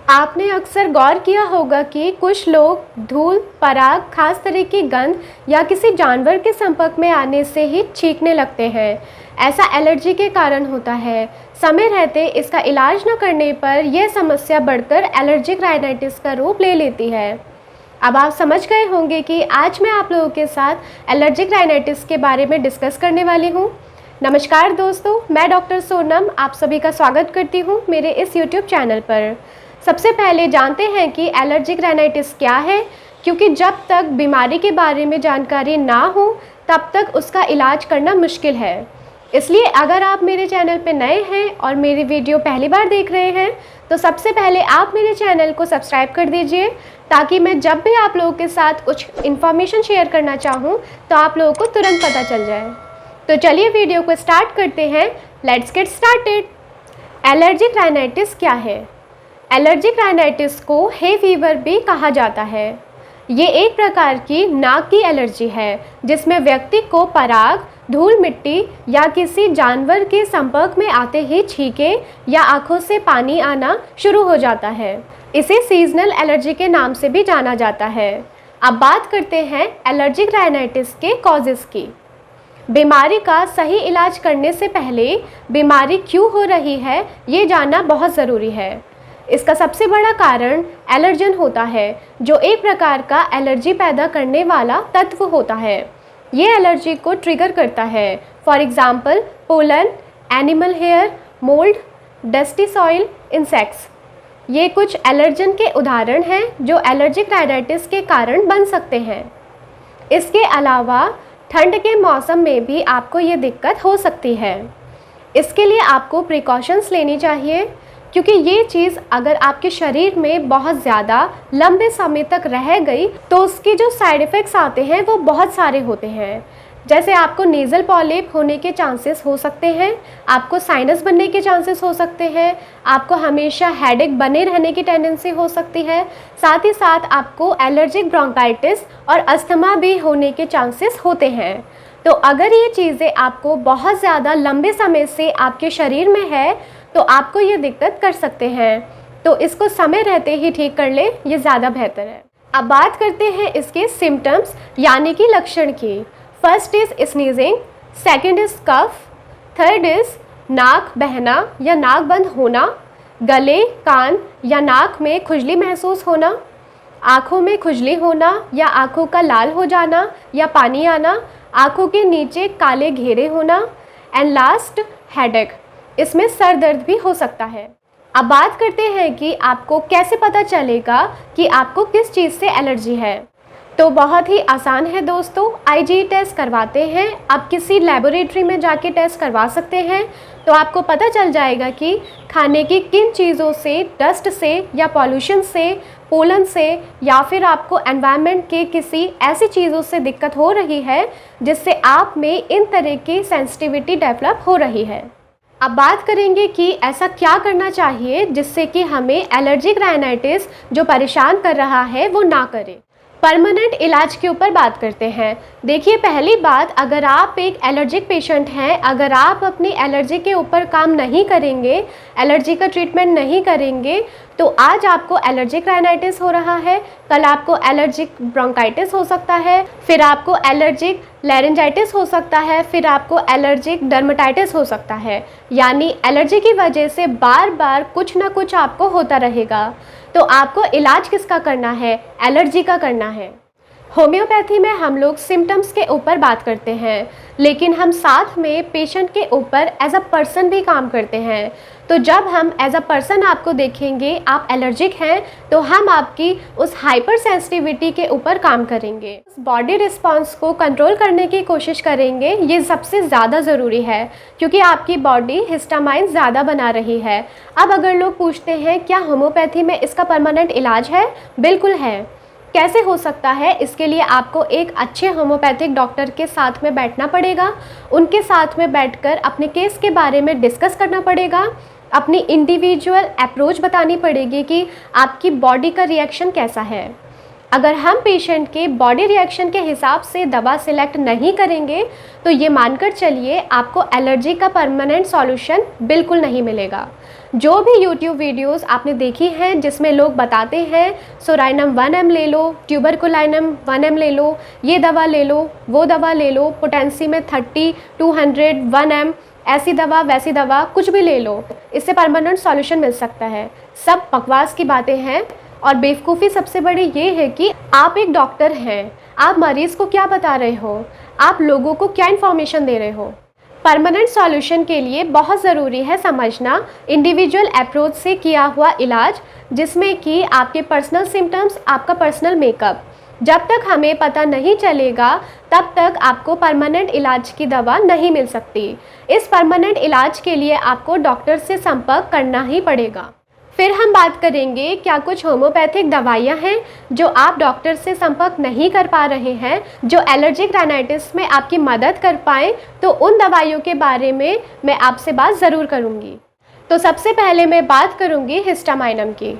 आपने अक्सर गौर किया होगा कि कुछ लोग धूल, पराग, खास तरह की गंध या किसी जानवर के संपर्क में आने से ही छींकने लगते हैं। ऐसा एलर्जी के कारण होता है। समय रहते इसका इलाज न करने पर यह समस्या बढ़कर एलर्जिक राइनाइटिस का रूप ले लेती है। अब आप समझ गए होंगे कि आज मैं आप लोगों के साथ एलर्जिक राइनाइटिस के बारे में डिस्कस करने वाली हूँ। नमस्कार दोस्तों, मैं डॉक्टर सोनम आप सभी का स्वागत करती हूँ मेरे इस यूट्यूब चैनल पर। सबसे पहले जानते हैं कि एलर्जिक राइनाइटिस क्या है, क्योंकि जब तक बीमारी के बारे में जानकारी ना हो तब तक उसका इलाज करना मुश्किल है। इसलिए अगर आप मेरे चैनल पर नए हैं और मेरी वीडियो पहली बार देख रहे हैं तो सबसे पहले आप मेरे चैनल को सब्सक्राइब कर दीजिए, ताकि मैं जब भी आप लोगों के साथ कुछ इन्फॉर्मेशन शेयर करना चाहूँ तो आप लोगों को तुरंत पता चल जाए। तो चलिए वीडियो को स्टार्ट करते हैं। Let's get started. Allergic rhinitis क्या है? एलर्जिक राइनाइटिस को हे फीवर भी कहा जाता है। ये एक प्रकार की नाक की एलर्जी है जिसमें व्यक्ति को पराग, धूल मिट्टी या किसी जानवर के संपर्क में आते ही छींके या आंखों से पानी आना शुरू हो जाता है। इसे सीजनल एलर्जी के नाम से भी जाना जाता है। अब बात करते हैं एलर्जिक राइनाइटिस के कॉजेज़ की। बीमारी का सही इलाज करने से पहले बीमारी क्यों हो रही है ये जानना बहुत ज़रूरी है। इसका सबसे बड़ा कारण एलर्जन होता है, जो एक प्रकार का एलर्जी पैदा करने वाला तत्व होता है। ये एलर्जी को ट्रिगर करता है। For example pollen, animal hair, mould, dusty soil, insects. ये कुछ एलर्जन के उदाहरण हैं जो एलर्जिक राइनाइटिस के कारण बन सकते हैं। इसके अलावा ठंड के मौसम में भी आपको ये दिक्कत हो सकती है। इसके लिए आपको प्रिकॉशंस लेनी चाहिए, क्योंकि ये चीज़ अगर आपके शरीर में बहुत ज़्यादा लंबे समय तक रह गई तो उसके जो साइड इफ़ेक्ट्स आते हैं वो बहुत सारे होते हैं। जैसे आपको नेज़ल पॉलिप होने के चांसेस हो सकते हैं, आपको साइनस बनने के चांसेस हो सकते हैं, आपको हमेशा हेडेक बने रहने की टेंडेंसी हो सकती है, साथ ही साथ आपको एलर्जिक ब्रोंकाइटिस और अस्थमा भी होने के चांसेस होते हैं। तो अगर ये चीज़ें आपको बहुत ज़्यादा लंबे समय से आपके शरीर में है तो आपको ये दिक्कत कर सकते हैं। तो इसको समय रहते ही ठीक कर ले, ये ज़्यादा बेहतर है। अब बात करते हैं इसके सिम्टम्स यानी कि लक्षण की। First is sneezing, second is cough, third is नाक बहना या नाक बंद होना, गले, कान या नाक में खुजली महसूस होना, आँखों में खुजली होना या आँखों का लाल हो जाना या पानी आना, आँखों के नीचे काले घेरे होना, एंड लास्ट हेडेक। इसमें सर दर्द भी हो सकता है। अब बात करते हैं कि आपको कैसे पता चलेगा कि आपको किस चीज़ से एलर्जी है। तो बहुत ही आसान है दोस्तों, आईजी टेस्ट करवाते हैं। आप किसी लेबोरेटरी में जाके टेस्ट करवा सकते हैं, तो आपको पता चल जाएगा कि खाने की किन चीज़ों से, डस्ट से या पॉल्यूशन से, पोलन से या फिर आपको एनवायरनमेंट के किसी ऐसी चीज़ों से दिक्कत हो रही है जिससे आप में इन तरह की सेंसिटिविटी डेवलप हो रही है। अब बात करेंगे कि ऐसा क्या करना चाहिए जिससे कि हमें एलर्जिक राइनाइटिस जो परेशान कर रहा है वो ना करे। परमानेंट इलाज के ऊपर बात करते हैं। देखिए, पहली बात, अगर आप एक एलर्जिक पेशेंट हैं, अगर आप अपनी एलर्जी के ऊपर काम नहीं करेंगे, एलर्जी का ट्रीटमेंट नहीं करेंगे, तो आज आपको एलर्जिक राइनाइटिस हो रहा है, कल आपको एलर्जिक ब्रोंकाइटिस हो सकता है, फिर आपको एलर्जिक लैरिंजाइटिस हो सकता है, फिर आपको एलर्जिक डर्मेटाइटिस हो सकता है। यानी एलर्जी की वजह से बार बार कुछ ना कुछ आपको होता रहेगा। तो आपको इलाज किसका करना है? एलर्जी का करना है। होम्योपैथी में हम लोग सिम्टम्स के ऊपर बात करते हैं, लेकिन हम साथ में पेशेंट के ऊपर एज अ पर्सन भी काम करते हैं। तो जब हम एज अ पर्सन आपको देखेंगे, आप एलर्जिक हैं, तो हम आपकी उस हाइपर सेंसिटिविटी के ऊपर काम करेंगे। उस बॉडी रिस्पॉन्स को कंट्रोल करने की कोशिश करेंगे। ये सबसे ज़्यादा ज़रूरी है, क्योंकि आपकी बॉडी हिस्टामाइन ज़्यादा बना रही है। अब अगर लोग पूछते हैं क्या होम्योपैथी में इसका परमानेंट इलाज है? बिल्कुल है। कैसे हो सकता है? इसके लिए आपको एक अच्छे होम्योपैथिक डॉक्टर के साथ में बैठना पड़ेगा, उनके साथ में बैठकर अपने केस के बारे में डिस्कस करना पड़ेगा, अपनी इंडिविजुअल अप्रोच बतानी पड़ेगी कि आपकी बॉडी का रिएक्शन कैसा है। अगर हम पेशेंट के बॉडी रिएक्शन के हिसाब से दवा सिलेक्ट नहीं करेंगे तो ये मानकर चलिए आपको एलर्जी का परमानेंट सॉल्यूशन बिल्कुल नहीं मिलेगा। जो भी YouTube वीडियोस आपने देखी हैं जिसमें लोग बताते हैं सोराइनम 1 ml ले लो, ट्यूबरकुलाइनम 1 ml ले लो, ये दवा ले लो, वो दवा ले लो, पोटेंसी में 30, 200, 1 m, ऐसी दवा वैसी दवा, कुछ भी ले लो, इससे परमानेंट सॉल्यूशन मिल सकता है। सब बकवास की बातें हैं। और बेवकूफ़ी सबसे बड़ी ये है कि आप एक डॉक्टर हैं, आप मरीज़ को क्या बता रहे हो, आप लोगों को क्या इन्फॉर्मेशन दे रहे हो। परमानेंट सॉल्यूशन के लिए बहुत ज़रूरी है समझना इंडिविजुअल अप्रोच से किया हुआ इलाज, जिसमें कि आपके पर्सनल सिम्टम्स, आपका पर्सनल मेकअप। जब तक हमें पता नहीं चलेगा तब तक आपको परमानेंट इलाज की दवा नहीं मिल सकती। इस परमानेंट इलाज के लिए आपको डॉक्टर से संपर्क करना ही पड़ेगा। फिर हम बात करेंगे क्या कुछ होम्योपैथिक दवाइयाँ हैं जो आप डॉक्टर से संपर्क नहीं कर पा रहे हैं, जो एलर्जिक राइनाइटिस में आपकी मदद कर पाएँ, तो उन दवाइयों के बारे में मैं आपसे बात ज़रूर करूँगी। तो सबसे पहले मैं बात करूँगी हिस्टामाइनम की।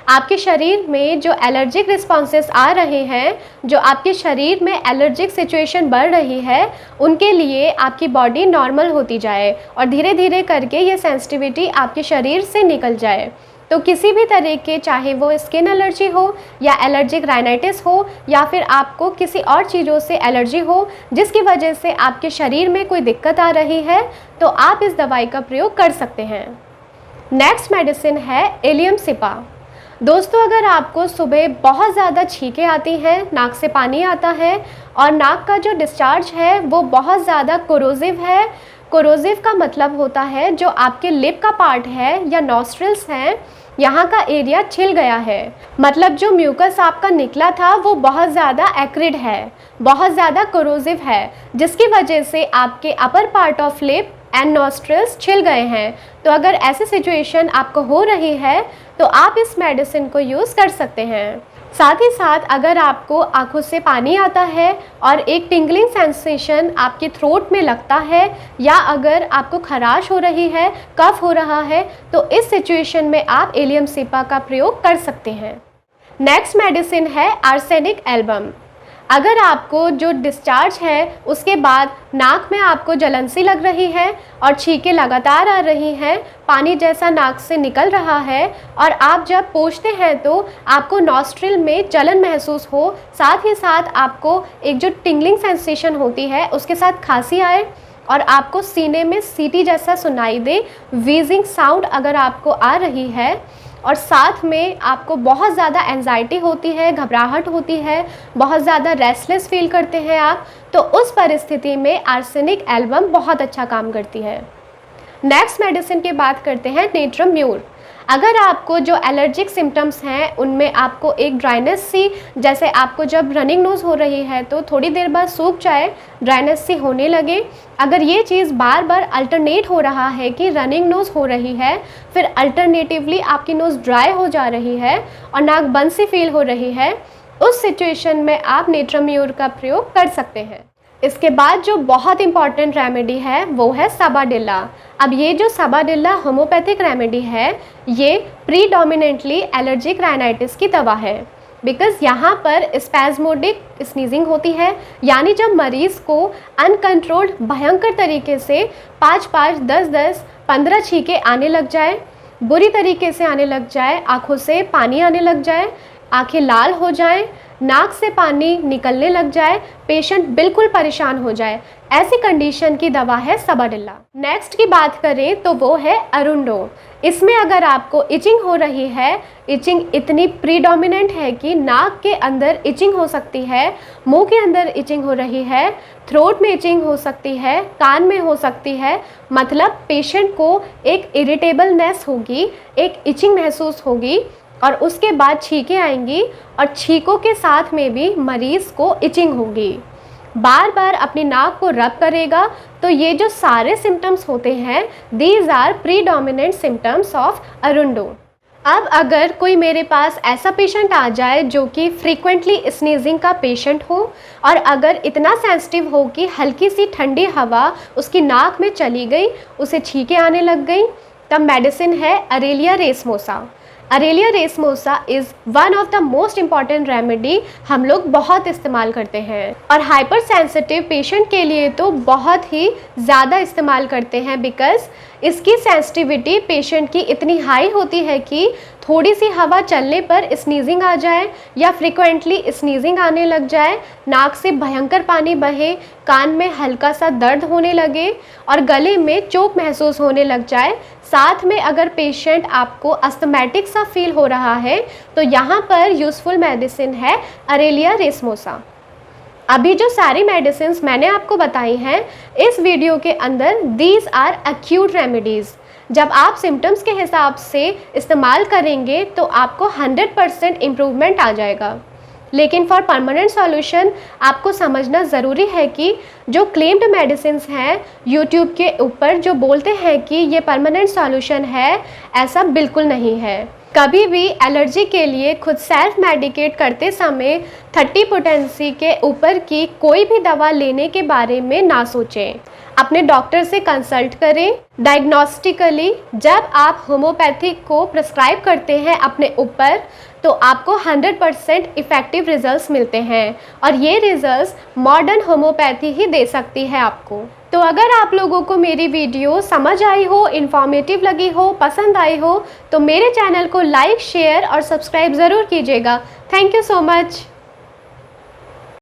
आपके शरीर में जो एलर्जिक रिस्पॉन्सेस आ रहे हैं, जो आपके शरीर में एलर्जिक सिचुएशन बढ़ रही है, उनके लिए आपकी बॉडी नॉर्मल होती जाए और धीरे धीरे करके ये सेंसिटिविटी आपके शरीर से निकल जाए। तो किसी भी तरह के, चाहे वो स्किन एलर्जी हो या एलर्जिक राइनाइटिस हो या फिर आपको किसी और चीज़ों से एलर्जी हो जिसकी वजह से आपके शरीर में कोई दिक्कत आ रही है, तो आप इस दवाई का प्रयोग कर सकते हैं। नेक्स्ट मेडिसिन है एलियम सिपा। दोस्तों, अगर आपको सुबह बहुत ज़्यादा छींकें आती हैं, नाक से पानी आता है और नाक का जो डिस्चार्ज है वो बहुत ज़्यादा कोरोसिव है। कोरोसिव का मतलब होता है जो आपके लिप का पार्ट है या नॉस्ट्रिल्स हैं, यहाँ का एरिया छिल गया है, मतलब जो म्यूकस आपका निकला था वो बहुत ज़्यादा एक्रिड है, बहुत ज़्यादा कोरोसिव है, जिसकी वजह से आपके upper part of lip and nostrils छिल गए हैं। तो अगर ऐसी सिचुएशन आपको हो रही है तो आप इस मेडिसिन को यूज़ कर सकते हैं। साथ ही साथ अगर आपको आंखों से पानी आता है और एक टिंगलिंग सेंसेशन आपके थ्रोट में लगता है, या अगर आपको खराश हो रही है, कफ हो रहा है, तो इस सिचुएशन में आप एलियम सिपा का प्रयोग कर सकते हैं। नेक्स्ट मेडिसिन है आर्सेनिक एल्बम। अगर आपको जो डिस्चार्ज है उसके बाद नाक में आपको जलन सी लग रही है और छींकें लगातार आ रही हैं, पानी जैसा नाक से निकल रहा है और आप जब पोंछते हैं तो आपको नॉस्ट्रिल में जलन महसूस हो, साथ ही साथ आपको एक जो टिंगलिंग सेंसेशन होती है उसके साथ खांसी आए और आपको सीने में सीटी जैसा सुनाई दे, वीजिंग साउंड अगर आपको आ रही है और साथ में आपको बहुत ज़्यादा एंजाइटी होती है, घबराहट होती है, बहुत ज़्यादा रेस्टलेस फील करते हैं आप, तो उस परिस्थिति में आर्सेनिक एल्बम बहुत अच्छा काम करती है। नेक्स्ट मेडिसिन की बात करते हैं नेट्रम म्यूर। अगर आपको जो एलर्जिक सिम्टम्स हैं उनमें आपको एक ड्राइनेस सी, जैसे आपको जब रनिंग नोज़ हो रही है तो थोड़ी देर बाद सूख जाए, ड्राइनेस सी होने लगे, अगर ये चीज़ बार बार अल्टरनेट हो रहा है कि रनिंग नोज़ हो रही है, फिर अल्टरनेटिवली आपकी नोज़ ड्राई हो जा रही है और नाक बंद सी फील हो रही है, उस सिचुएशन में आप नेट्रम म्यूर का प्रयोग कर सकते हैं। इसके बाद जो बहुत इंपॉर्टेंट रेमेडी है वो है साबाडिल्ला। अब ये जो साबाडिल्ला होम्योपैथिक रेमेडी है ये प्रीडोमिनेंटली एलर्जिक राइनाइटिस की दवा है, बिकॉज़ यहाँ पर स्पैज़मोडिक स्नीजिंग होती है, यानी जब मरीज़ को अनकंट्रोल्ड भयंकर तरीके से 5-5, 10-10, 15 छींकें आने लग जाए, बुरी तरीके से आने लग जाए, आँखों से पानी आने लग जाए, आँखें लाल हो जाएं, नाक से पानी निकलने लग जाए, पेशेंट बिल्कुल परेशान हो जाए, ऐसी कंडीशन की दवा है साबाडिल्ला। नेक्स्ट की बात करें तो वो है अरुंडो। इसमें अगर आपको इचिंग हो रही है, इचिंग इतनी प्रीडोमिनेंट है कि नाक के अंदर इचिंग हो सकती है, मुंह के अंदर इचिंग हो रही है, थ्रोट में इचिंग हो सकती है, कान में हो सकती है, मतलब पेशेंट को एक इरिटेबलनेस होगी, एक इचिंग महसूस होगी और उसके बाद छींकें आएंगी और छींकों के साथ में भी मरीज़ को इचिंग होगी, बार बार अपनी नाक को रब करेगा। तो ये जो सारे सिम्टम्स होते हैं, these are predominant symptoms of Arundo. अब अगर कोई मेरे पास ऐसा पेशेंट आ जाए जो कि फ्रीक्वेंटली स्नीजिंग का पेशेंट हो और अगर इतना सेंसिटिव हो कि हल्की सी ठंडी हवा उसकी नाक में चली गई, उसे छींकें आने लग गई, तब मेडिसिन है Aralia racemosa. Aralia racemosa is one of the most important remedy हम लोग बहुत इस्तेमाल करते हैं, और हाइपर सेंसिटिव पेशेंट के लिए तो बहुत ही ज़्यादा इस्तेमाल करते हैं, बिकॉज़ इसकी सेंसिटिविटी पेशेंट की इतनी हाई होती है कि थोड़ी सी हवा चलने पर स्नीजिंग आ जाए या फ्रिक्वेंटली स्नीजिंग आने लग जाए, नाक से भयंकर पानी बहे, कान में हल्का सा दर्द होने लगे और गले में चोक महसूस होने लग जाए। साथ में अगर पेशेंट आपको अस्थमैटिक सा फील हो रहा है तो यहाँ पर यूज़फुल मेडिसिन है अरेलिया रेसमोसा। अभी जो सारी मेडिसिन मैंने आपको बताई हैं इस वीडियो के अंदर, दीज आर एक्यूट रेमेडीज़। जब आप सिम्टम्स के हिसाब से इस्तेमाल करेंगे तो आपको 100% इम्प्रूवमेंट आ जाएगा। लेकिन फॉर परमानेंट सॉल्यूशन आपको समझना ज़रूरी है कि जो क्लेम्ड मेडिसिन हैं यूट्यूब के ऊपर जो बोलते हैं कि ये परमानेंट सॉल्यूशन है, ऐसा बिल्कुल नहीं है। कभी भी एलर्जी के लिए खुद सेल्फ मेडिकेट करते समय 30 पोटेंसी के ऊपर की कोई भी दवा लेने के बारे में ना सोचें। अपने डॉक्टर से कंसल्ट करें। डायग्नोस्टिकली जब आप होम्योपैथिक को प्रिस्क्राइब करते हैं अपने ऊपर तो आपको 100% इफ़ेक्टिव रिजल्ट्स मिलते हैं, और ये रिजल्ट्स मॉडर्न होम्योपैथी ही दे सकती है आपको। तो अगर आप लोगों को मेरी वीडियो समझ आई हो, इन्फॉर्मेटिव लगी हो, पसंद आई हो, तो मेरे चैनल को लाइक, शेयर और सब्सक्राइब ज़रूर कीजिएगा। Thank you so much.